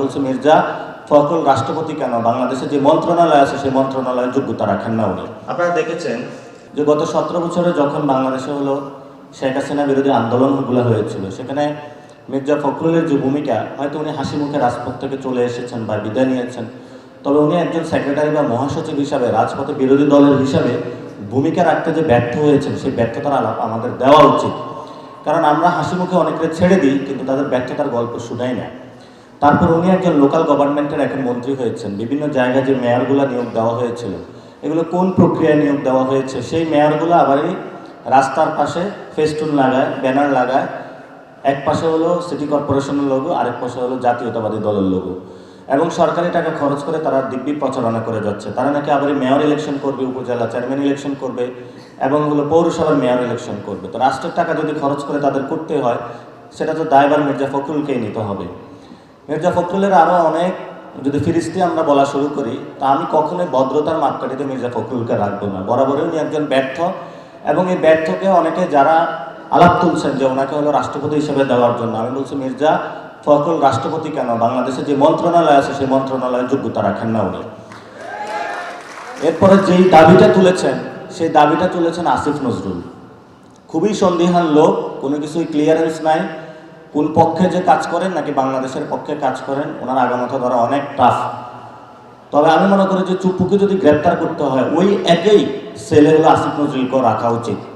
বলছি মির্জা ফখরুল রাষ্ট্রপতি কেন, বাংলাদেশে যে মন্ত্রণালয় আছে সেই মন্ত্রণালয়ের যোগ্যতা রাখেন না উনি। আপনারা দেখেছেন যে গত 17 বছরে যখন বাংলাদেশে হলো শেখ হাসিনা বিরোধী আন্দোলনগুলো হয়েছিল, সেখানে মির্জা ফখরুলের যে ভূমিকা, হয়তো উনি হাসি মুখে রাজপথ থেকে চলে এসেছেন বা বিদায় নিয়েছেন, তবে উনি একজন সেক্রেটারি বা মহাসচিব হিসাবে রাজপথে বিরোধী দলের হিসাবে ভূমিকা রাখতে যে ব্যর্থ হয়েছেন, সেই ব্যর্থতার আলাপ আমাদের দেওয়া উচিত। কারণ আমরা হাসি মুখে অনেকে ছেড়ে দিই, কিন্তু তাদের ব্যর্থতার গল্প শুনাই না। তারপর উনি একজন লোকাল গভর্নমেন্টের এখন মন্ত্রী হয়েছেন। বিভিন্ন জায়গায় যে মেয়রগুলো নিয়োগ দেওয়া হয়েছিল, এগুলো কোন প্রক্রিয়ায় নিয়োগ দেওয়া হয়েছে, সেই মেয়রগুলো আবারই রাস্তার পাশে ফেস্টুন লাগায়, ব্যানার লাগায়। এক পাশে হলো সিটি কর্পোরেশনের লোগো, আরেক পাশে হলো জাতীয়তাবাদী দলের লোগো, এবং সরকারি টাকা খরচ করে তারা দিব্যি প্রচারণা করে যাচ্ছে। তারা নাকি আবারই মেয়র ইলেকশন করবে, উপজেলা চেয়ারম্যান ইলেকশন করবে, এবং হলো পৌরসভার মেয়র ইলেকশন করবে। তো রাষ্ট্রের টাকা যদি খরচ করে তাদের করতে হয়, সেটা তো দায়ভার মির্জা ফখরুলকেই নিতে হবে। মির্জা ফখরুলের আরও অনেক যদি ফিরিস্তি আমরা বলা শুরু করি, তা আমি কখনোই ভদ্রতার মাপকাঠিতে মির্জা ফখরুলকে রাখবো না। বরাবরই উনি একজন ব্যর্থ, এবং এই ব্যর্থকে অনেকে যারা আলাপ তুলছেন যে ওনাকে হলো রাষ্ট্রপতি হিসেবে দেওয়ার জন্য, আমি বলছি মির্জা ফখরুল রাষ্ট্রপতি কেন, বাংলাদেশে যে মন্ত্রণালয় আছে সেই মন্ত্রণালয়ের যোগ্যতা রাখেন না উনি। এরপরে যেই দাবিটা তুলেছেন, সেই দাবিটা তুলেছেন আসিফ নজরুল। খুবই সন্দিহান লোক, কোনো কিছুই ক্লিয়ারেন্স নাই, কোন পক্ষে যে কাজ করেন নাকি বাংলাদেশের পক্ষে কাজ করেন ওনার আগামাথা ধরা অনেক টাফ। তবে আমি মনে করি যে চুপ্পুকে যদি গ্রেপ্তার করতে হয়, ওই একই সেলে হলো আসিফ নজরুলকেও রাখা উচিত।